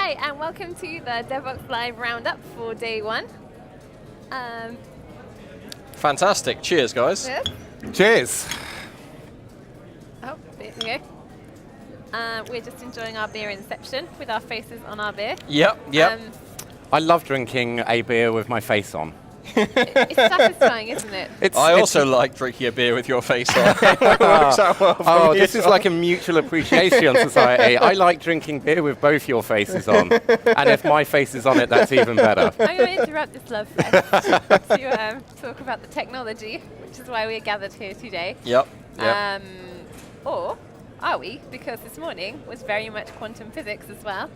Hi, and welcome to the Devoxx Live Roundup for day one. Fantastic. Cheers, guys. Cheers. Oh, there we go. We're just enjoying our beer inception with our faces on our beer. Yep. I love drinking a beer with my face on. It's satisfying, isn't it? I also like drinking a beer with your face on. It works out well for me this as is well. like a mutual appreciation society. I like drinking beer with both your faces on. And if my face is on it, that's even better. I'm going to interrupt this love fest to talk about the technology, which is why we're gathered here today. Yep. Or are we? Because this morning was very much quantum physics as well.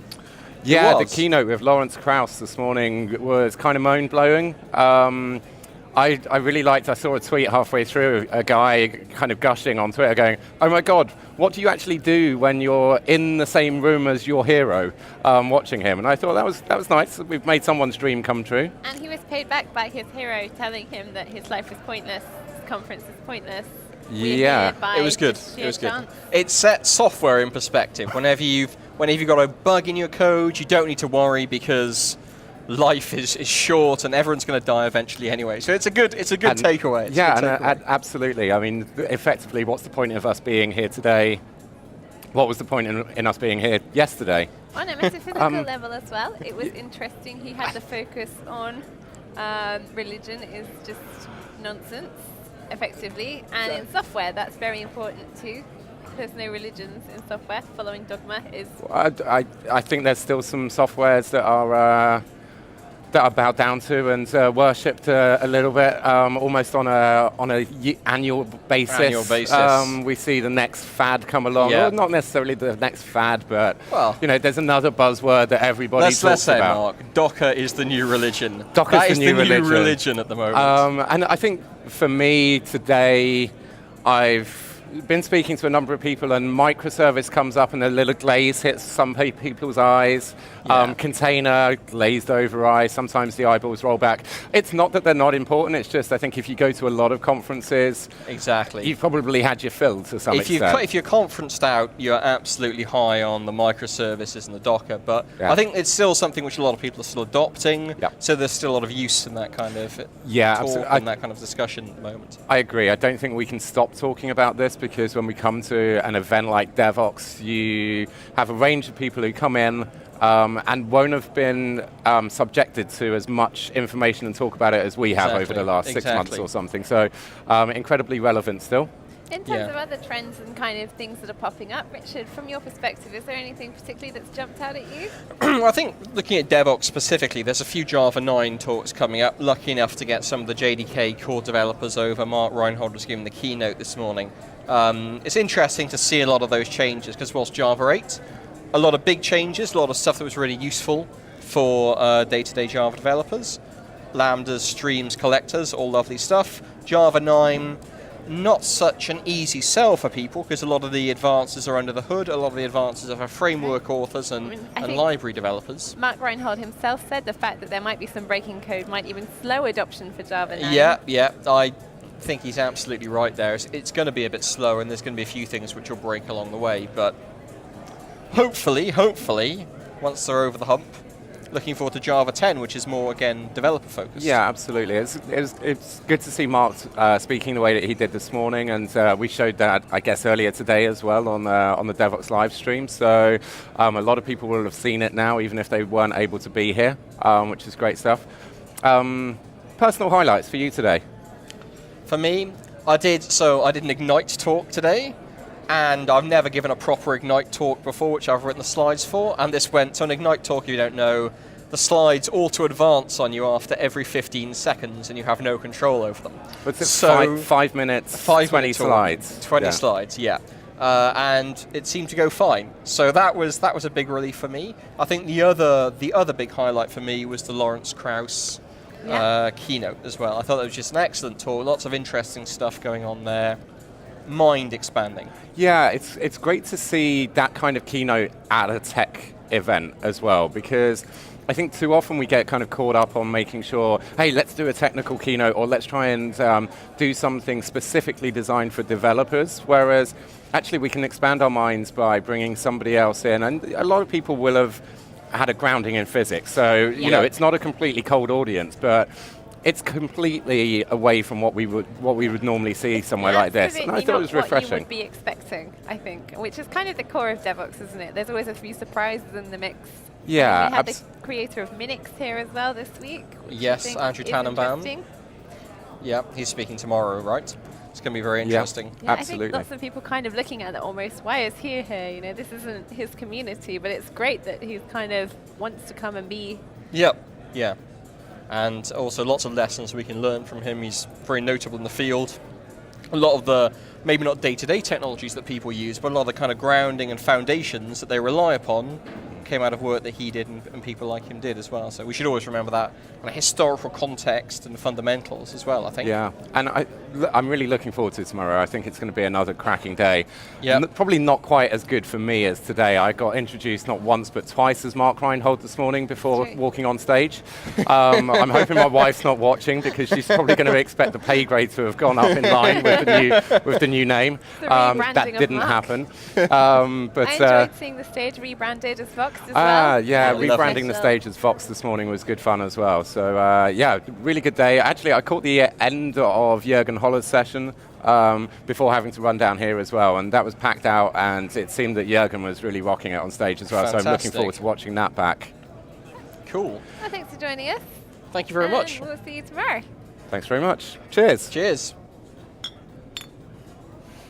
Yeah, the keynote with Lawrence Krauss this morning was kind of mind-blowing. I really liked, I saw a tweet halfway through, a guy kind of gushing on Twitter going, oh my God, what do you actually do when you're in the same room as your hero watching him? And I thought that was nice. We've made someone's dream come true. And he was paid back by his hero telling him that his life is pointless, his conference is pointless. Yeah, it was good. It was good. It sets software in perspective. Whenever you've got a bug in your code, you don't need to worry because life is short and everyone's going to die eventually anyway. So it's a good takeaway. Absolutely. I mean, effectively, what's the point of us being here today? What was the point in us being here yesterday? On a metaphysical level as well, it was interesting. He had the focus on religion is just nonsense, effectively, and in software that's very important too. There's no religions in software. Following dogma is. I think there's still some softwares that are bowed down to and worshipped a little bit, almost on a annual basis. We see the next fad come along. Yeah. Well, not necessarily the next fad, but there's another buzzword that everybody talks let's say, about. Mark, Docker is the new religion. That is the new religion at the moment. And I think for me today, I've been speaking to a number of people, and microservice comes up and a little glaze hits some people's eyes. Container, glazed over eyes, sometimes the eyeballs roll back. It's not that they're not important, it's just I think if you go to a lot of conferences, you've probably had your fill to some extent. If you're conferenced out, you're absolutely high on the microservices and the Docker, but I think it's still something which a lot of people are still adopting, so there's still a lot of use in that kind of talk and that kind of discussion at the moment. I agree. I don't think we can stop talking about this because when we come to an event like Devoxx, you have a range of people who come in and won't have been subjected to as much information and talk about it as we have over the last 6 months or something. So incredibly relevant still. In terms of other trends and kind of things that are popping up, Richard, from your perspective, is there anything particularly that's jumped out at you? I think looking at Devoxx specifically, there's a few Java 9 talks coming up. Lucky enough to get some of the JDK core developers over. Mark Reinhold was giving the keynote this morning. It's interesting to see a lot of those changes because whilst Java 8, a lot of big changes, a lot of stuff that was really useful for day-to-day Java developers. Lambdas, streams, collectors, all lovely stuff. Java 9, not such an easy sell for people because a lot of the advances are under the hood. A lot of the advances are for framework authors and library developers. Mark Reinhold himself said the fact that there might be some breaking code might even slow adoption for Java 9. Yeah, I think he's absolutely right there. It's going to be a bit slower and there's going to be a few things which will break along the way, but hopefully, once they're over the hump, looking forward to Java 10, which is more, again, developer-focused. Yeah, absolutely. It's good to see Mark speaking the way that he did this morning, and we showed that, I guess, earlier today as well on the Devoxx live stream. So a lot of people will have seen it now, even if they weren't able to be here, which is great stuff. Personal highlights for you today? For me, I did an Ignite talk today. And I've never given a proper Ignite talk before, which I've written the slides for. And this went, so an Ignite talk, if you don't know, the slides auto-advance on you after every 15 seconds, and you have no control over them. But it's 5 minutes, 20 slides. 20 slides, yeah. And it seemed to go fine. So that was a big relief for me. I think the other big highlight for me was the Lawrence Krauss keynote as well. I thought that was just an excellent talk, lots of interesting stuff going on there. Mind expanding. Yeah, it's great to see that kind of keynote at a tech event as well, because I think too often we get kind of caught up on making sure, hey, let's do a technical keynote or let's try and do something specifically designed for developers, whereas actually we can expand our minds by bringing somebody else in. And a lot of people will have had a grounding in physics. So, you know, it's not a completely cold audience, but it's completely away from what we would normally see somewhere like this. And I thought it was refreshing. What you would be expecting, I think, which is kind of the core of Devoxx, isn't it? There's always a few surprises in the mix. Yeah, and we had the creator of Minix here as well this week. Yes, Andrew Tannenbaum. Yeah, he's speaking tomorrow, right? It's going to be very interesting. Yeah, absolutely. I think lots of people kind of looking at it almost, why is he here? You know, this isn't his community, but it's great that he's kind of wants to come and be. Yep, yeah. And also lots of lessons we can learn from him. He's very notable in the field. A lot of the, maybe not day-to-day technologies that people use, but a lot of the kind of grounding and foundations that they rely upon came out of work that he did and people like him did as well. So we should always remember that kind of historical context and fundamentals as well, I think. Yeah, and I'm really looking forward to tomorrow. I think it's going to be another cracking day. Yeah. Probably not quite as good for me as today. I got introduced not once but twice as Mark Reinhold this morning before walking on stage. I'm hoping my wife's not watching because she's probably going to expect the pay grade to have gone up in line with the new name. That didn't happen. But I enjoyed seeing the stage rebranded as Vox as well. Yeah, rebranding the stage as Vox this morning was good fun as well. So yeah, really good day. Actually, I caught the end of Jürgen Holler's session before having to run down here as well, and that was packed out, and it seemed that Jürgen was really rocking it on stage as well. Fantastic. So I'm looking forward to watching that back. Cool. Well, thanks for joining us. Thank you very much. We'll see you tomorrow. Thanks very much. Cheers. Cheers.